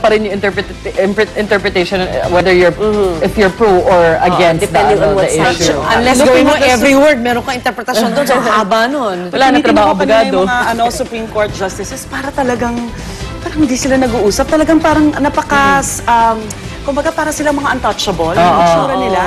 pa rin yung interpretation whether you're if you're pro or against depending on what's issue. Unless gawin mo every word, meron kang interpretasyon doon, so haba nun. Wala na trabaho abogado. Yung mga Supreme Court justices, parang hindi sila nag-uusap. Talagang parang kumbaga para sila mga untouchable. Yung itsura nila.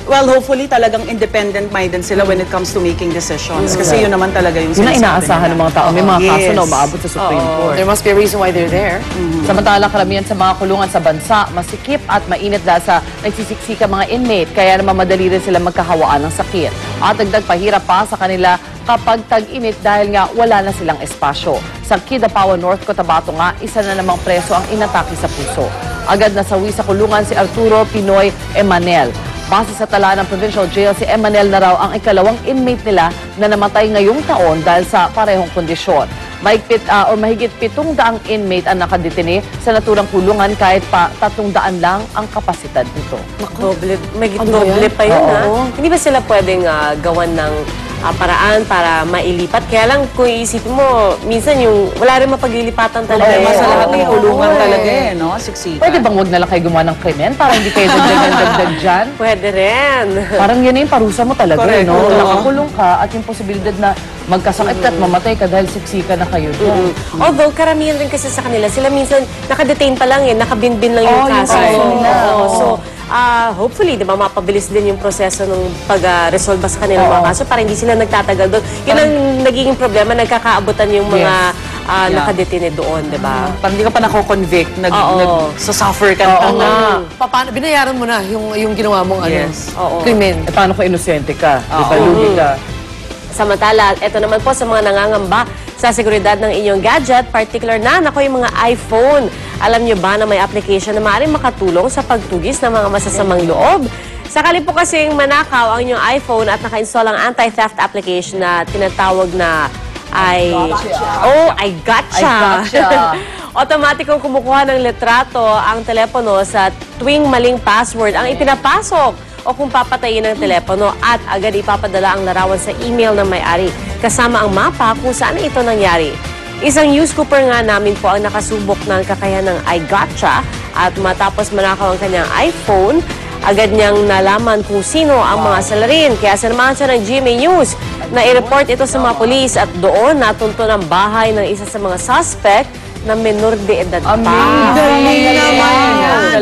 Well, hopefully talagang independent-minded sila when it comes to making decisions. Kasi yun naman talaga yung sinasabi nila. Inaasahan ng mga tao. May mga kaso na umaabot sa Supreme Court. There must be a reason why they're there. Samantala, karamihan sa mga kulungan sa bansa, masikip at mainit dahil sa nagsisiksika mga inmate. Kaya naman madali rin sila magkahawaan ng sakit. At dagdag pahirap pa sa kanila kapag tag-init dahil nga wala na silang espasyo. Sa Kidapawan, North Cotabato nga, isa na namang preso ang inatake sa puso. Agad nasawi sa kulungan si Arturo Pinoy Emanel. Base sa tala ng Provincial Jail, si Emanel na raw ang ikalawang inmate nila na namatay ngayong taon dahil sa parehong kondisyon. Mahigit 700 inmate ang nakadetine sa naturang kulungan kahit pa 300 lang ang kapasidad nito. May doble pa yun, ha? Hindi ba sila pwedeng gawan ng paraan para mailipat? Kaya lang, kung iisipin mo, minsan yung wala rin mapaglilipatan talaga. Sa lahat ng kulungan talaga no? Siksikan. Pwede bang wag na lang kayo gumawa ng krimen para hindi kayo dagdag dyan? Pwede rin. Parang yun na yung parusa mo talaga, no? Nakakulong ka at yung posibilidad na magkasakit at mamatay ka dahil siksika na kayo dyan. Although, karamihan rin kasi sa kanila, sila minsan nakadetain pa lang nakabinbin lang yung kaso. So, hopefully, di ba, mapabilis din yung proseso ng pag-resolve sa kanilang mga kaso para hindi sila nagtatagal doon. Yun ang nagiging problema, nagkakaabutan yung mga nakadetine doon, di ba? Parang hindi ka pa nako-convict, nag-suffer ka na. Paano, binayaran mo na yung ginawa mong krimen? Paano kung inosente ka? Di ba, lugi ka? Samantala, ito naman po sa mga nangangamba sa seguridad ng inyong gadget, particular na yung mga iPhone. Alam nyo ba na may application na maaaring makatulong sa pagtugis ng mga masasamang loob? Sakali po kasing manakaw ang inyong iPhone at naka-install ang anti-theft application na tinatawag na iGotcha. Automatikong kumukuha ng litrato ang telepono sa tuwing maling password ang ipinapasok o kung papatayin ng telepono at agad ipapadala ang larawan sa email ng may-ari kasama ang mapa kung saan ito nangyari. Isang news scooper nga namin po ang nakasubok ng kakayahan ng iGotcha at matapos manakaw ang kanyang iPhone, agad niyang nalaman kung sino ang mga salarin. Kaya sinamahan siya ng GMA News na i-report ito sa mga polis at doon natunto ng bahay ng isa sa mga suspect na menor de edad pa. Amazing naman!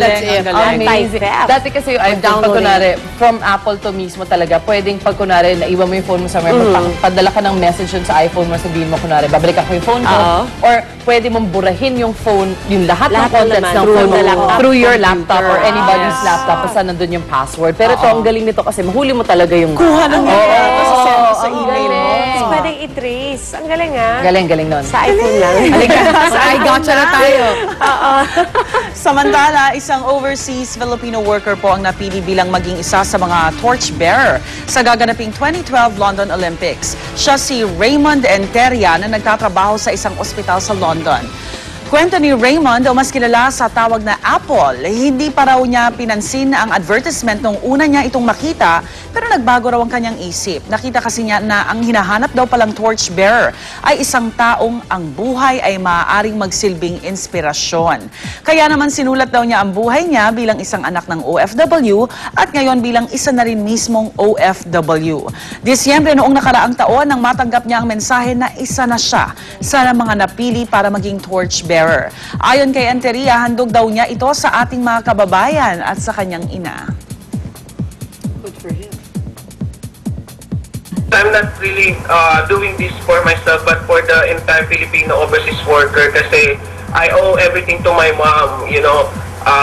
Amazing. Dati kasi yung iPhone, pag kunwari, from Apple to mismo talaga, pwedeng pag kunwari, naiwan mo yung phone mo somewhere, padala ka ng message sa iPhone mo, sabihin mo kunwari, babalik ako yung phone ko, or pwede mong burahin yung phone, yung lahat ng contents ng phone mo, through your laptop or anybody's laptop, basta nandun yung password. Pero ito, ang galing nito kasi mahuli mo talaga yung... Kuha ng sa email mo. Pwedeng i-trace. Ang galing, Galing nun. Sa iPhone lang. Sa iGotcha na tayo. Samantala, isang overseas Filipino worker po ang napili bilang maging isa sa mga torchbearer sa gaganaping 2012 London Olympics. Siya si Raymond Enteria na nagtatrabaho sa isang ospital sa London. Kwento ni Raymond, o mas kilala sa tawag na Apple, hindi pa raw niya pinansin ang advertisement nung una niya itong makita, pero nagbago raw ang kanyang isip. Nakita kasi niya na ang hinahanap daw palang torchbearer ay isang taong ang buhay ay maaaring magsilbing inspirasyon. Kaya naman sinulat daw niya ang buhay niya bilang isang anak ng OFW at ngayon bilang isa na rin mismong OFW. Disyembre noong nakaraang taon nang matanggap niya ang mensahe na isa na siya sa mga napili para maging torchbearer. Ayon kay Enteria, handog daw niya ito sa ating mga kababayan at sa kanyang ina. Good for him. I'm not really doing this for myself but for the entire Filipino overseas worker kasi I owe everything to my mom. You know,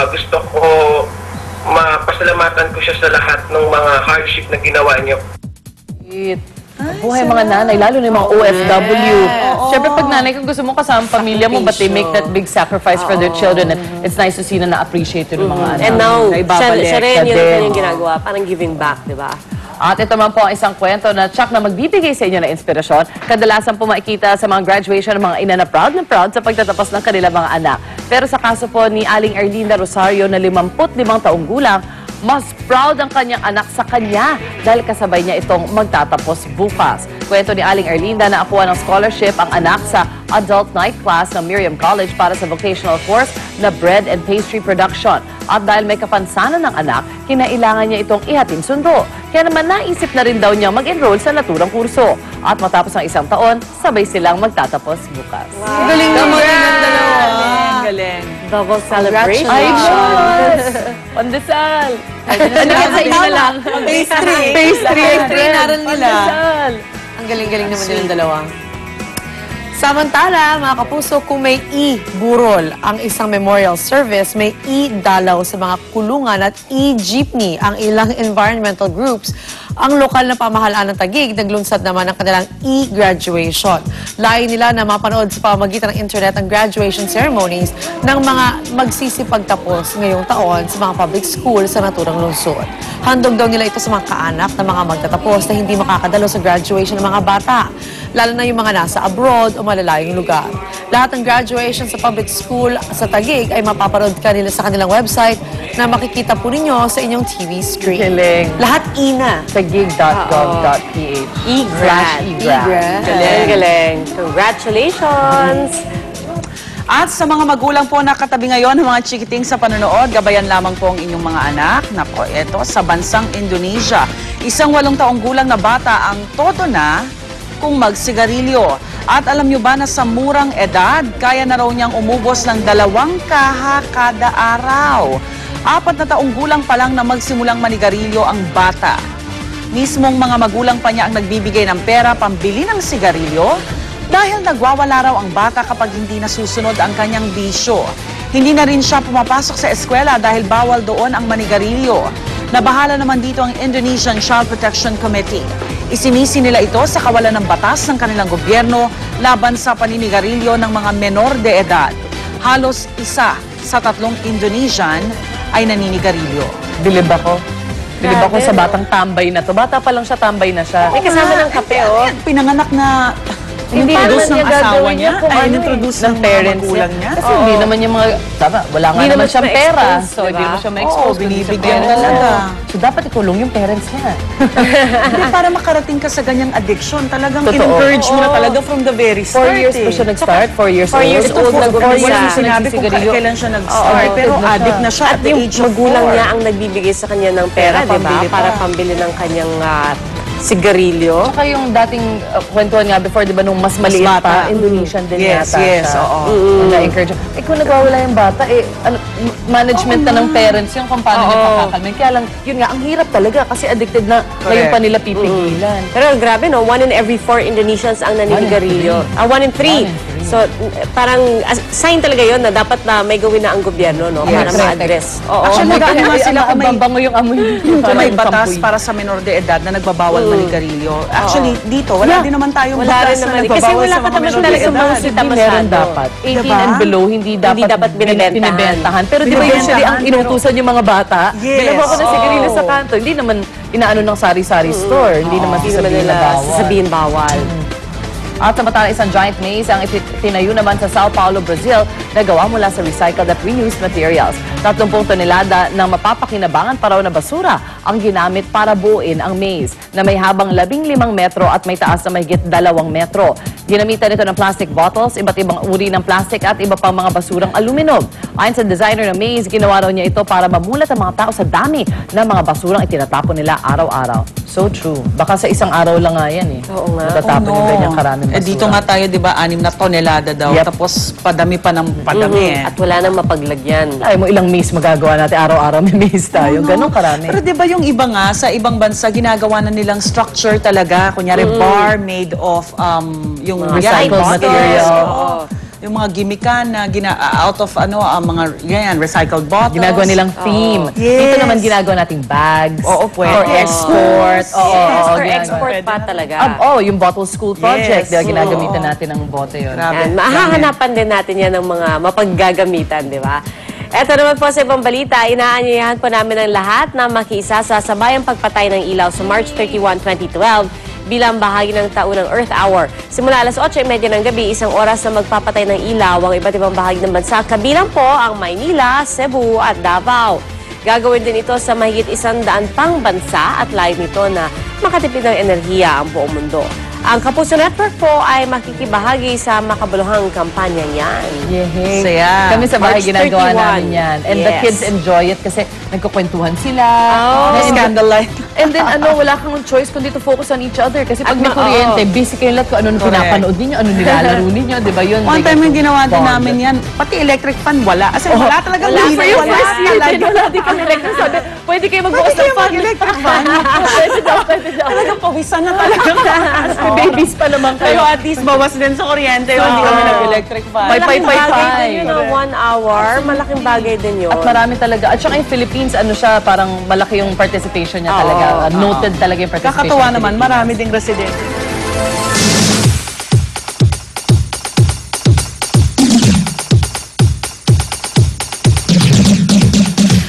gusto ko mapasalamatan ko siya sa lahat ng mga hardship na ginawa niyo. Buhay mga nanay, lalo na yung mga OFW. Siyempre, pag nanay, kung gusto mo kasama pamilya mo, but they make that big sacrifice for their children, and it's nice to see na na-appreciate yung mga anak. And now, siya rin yung ginagawa, parang giving back, di ba? At ito man po ang isang kwento na tsak na magbibigay sa inyo ng inspirasyon. Kadalasan po makikita sa mga graduation ng mga ina na proud sa pagtatapos ng kanilang mga anak. Pero sa kaso po ni Aling Erlinda Rosario na 55 taong gulang, Mas proud ang kanyang anak sa kanya dahil kasabay niya itong magtatapos bukas. Kwento ni Aling Erlinda na apuan ng scholarship ang anak sa adult night class ng Miriam College para sa vocational course na bread and pastry production. At dahil may kapansanan ng anak, kinailangan niya itong ihatid sundo. Kaya naman naisip na rin daw niya mag-enroll sa naturang kurso. At matapos ng isang taon, sabay silang magtatapos bukas. Galing naman yung dalawa. Galing. Double celebration. Ay, boss! Pandesal! Ano sa inyo na lang? Pastry. Pastry naral nila. Pandesal! Ang galing-galing naman nilang dalawa. Samantala, mga kapuso, kung may e-burol ang isang memorial service, may e-dalaw sa mga kulungan at e-jeepney ang ilang environmental groups. Ang lokal na pamahalaan ng Taguig, naglunsad naman ang kanilang e-graduation. Layo nila na mapanood sa pamamagitan ng internet ang graduation ceremonies ng mga magsisipagtapos ngayong taon sa mga public schools sa naturang lungsod. Handog daw nila ito sa mga kaanak na mga magtatapos na hindi makakadalo sa graduation ng mga bata, lalo na yung mga nasa abroad o malalayong lugar. Lahat ng graduation sa public school sa Taguig ay mapapanood kanila sa kanilang website na makikita po ninyo sa inyong TV screen. Galing. Lahat ina. Taguig.gov.ph E-grad. E-grad. Galing. Congratulations! At sa mga magulang po na katabi ngayon ng mga chikiting sa panonood, gabayan lamang po ang inyong mga anak. Nako, eto sa bansang Indonesia. Isang 8 taong gulang na bata ang todo na kung magsigarilyo. At alam nyo ba na sa murang edad, kaya na raw niyang umubos ng 2 kaha kada araw. 4 na taong gulang pa lang na magsimulang manigarilyo ang bata. Mismong mga magulang pa niya ang nagbibigay ng pera pambili ng sigarilyo dahil nagwawala raw ang bata kapag hindi nasusunod ang kanyang bisyo. Hindi na rin siya pumapasok sa eskwela dahil bawal doon ang manigarilyo. Nabahala naman dito ang Indonesian Child Protection Committee. Isinisi nila ito sa kawalan ng batas ng kanilang gobyerno laban sa paninigarilyo ng mga menor de edad. Halos 1 sa 3 Indonesian ay naninigarilyo. Bilib ako. Bilib ako sa batang tambay na to. Bata pa lang siya, tambay na siya. May kasama ng kape, oh. Pinanganak na Hindi introduce naman ng niya asawa gagawin niya, yan kung ay ano eh, introduce ng ng mga parents magulang niya. Kasi hindi naman yung mga, wala nga Hindi naman naman siyang siya pera. ma-expose, So, hindi diba? mo siya ma-expose. Oo, binibigyan talaga. So, dapat ikulong yung parents niya. Hindi, para makarating ka sa ganyang addiction, talagang Totoo. in-encourage mo na talaga from the very 4 start. years pa siya nag-start? 4 years 4 years old? old nag-umpisa. Walang sinabi kung Nagsisigarilyo. kailan siya nag-start, Oo, pero na siya. addict na siya at the Yung age of 4. magulang niya ang nagbibigay sa kanya ng pera, di ba? pambili pa. Para pambili ng kanyang sigarilyo. Saka yung dating kwentuhan nga before, di ba, nung mas maliit bata. pa, Indonesian din Yes, yata yes, siya. oo. Na-encourage. Kung nagwawala yung bata, management na ng parents yung kung paano niya pakakalmin. Kaya lang, yun nga, ang hirap talaga kasi addicted na ngayon pa nila pipigilan. Pero grabe, no? 1 in every 4 Indonesians ang naninigarilyo. 1 in 3. So, parang sign talaga yun na dapat na may gawin na ang gobyerno, no? Para Yes. ma-address. Oo. Actually, nag-ano nga sila kung may, Bango yung amoy. kung may batas para sa menor de edad na nagbabawal manigarilyo. Actually, dito, wala din naman tayong Wala batas rin na naman. Kasi nagbabawal wala sa ka mga naman menor de talaga edad. mga Hindi meron dapat. 18 Diba? and below, hindi dapat binibentahan. Pero di ba usually ang inutusan yung mga bata? Yes. Bilang ako ng sigarilyo sa kanto, hindi naman inaano ng sari-sari store. Hindi naman Hindi naman sasabihin na nila bawal. sasabihin bawal. At samantala, isang giant maze ang itinayo naman sa Sao Paulo, Brazil na gawa mula sa recycled at reused materials. 30 tonelada ng mapapakinabangan pa raw na basura ang ginamit para buuin ang maze na may habang 15 metro at may taas na mahigit 2 metro. Ginamitan ito ng plastic bottles, iba't ibang uri ng plastic at iba pang mga basurang aluminum. Ayon sa designer ng maze, ginawa raw niya ito para mamulat ang mga tao sa dami ng mga basurang itinatapon nila araw-araw. So true. Baka sa isang araw lang nga yan eh. Oo nga. Natatapon yung ganyang karaming basura. Dito nga tayo, di ba, 6 na tonelada daw. Yep. Tapos padami pa ng padami. At wala nang mapaglagyan. Ay mo ilang maze magagawa natin araw-araw may maze tayo. Ganon karami. Pero di ba yung iba nga, sa ibang bansa, ginagawa na nilang structure talaga. Kunyari, bar made of yung Recycled bottles. material. Oo. Yung mga gimikan na out of mga recycled bottles. Ginagawa nilang theme. Yes. Dito naman ginagawa nating bags. Oo, pwede. For export. Oo, Yes, for ginagawa. export pa talaga. Yung bottle school project. Yes. Diba, ginagamitan natin ng bote yun. Grabe. Yan, mahahanapan din natin yan ng mga mapaggagamitan, di ba? Eto naman po sa ibang balita, inaanyayahan po namin ang lahat na makiisa sa sabayang pagpatay ng ilaw sa March 31, 2012 bilang bahagi ng taunang Earth Hour. Simula alas 8:30 ng gabi, 1 oras na magpapatay ng ilaw ang iba't ibang bahagi ng bansa, kabilang po ang Maynila, Cebu at Davao. Gagawin din ito sa mahigit 100 pang bansa at layo nito na makatipid ng enerhiya ang buong mundo. Ang Kapuso Network po ay makikibahagi sa makabuluhang kampanya niyan. Yehey. Saya. Kami sa bahay March ginagawa 31. namin yan. And the Yes. kids enjoy it kasi nagkukwentuhan sila. Oh. And- Scandalite. And then wala kang choice kundi to focus on each other. Kasi pag At may kuryente, busy kayo lahat kung ano Correct. pinapanood ninyo, ano nilalaro ninyo, di ba yun? One time yung ginawa din Bond. namin yan, pati electric fan wala. As in, wala talagang Wala linis. sa iyo, Wala first year, talaga. Wala, di kami electric. Sabi, pwede kayo magbukas Pwede ng kayo fan. mag-electric fan. Pwede daw, pwede daw. Talagang pawisan na talaga. May babies pa naman Pero kayo. at least bawas din sa kuryente. Hindi kami nag-electric fan. May Malaking pay-pay bagay fine. din yun, 1 hour. Malaking bagay din yun. At marami talaga. At saka yung Philippines, ano siya, parang malaki yung participation niya talaga. Noted talaga yung participation. Kakatuwa ng naman, Philippines. marami ding residente.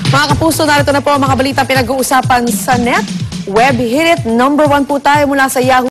Mga kapuso, narito na po ang mga balita pinag-uusapan sa net. Web Hit It, #1 po tayo mula sa Yahoo.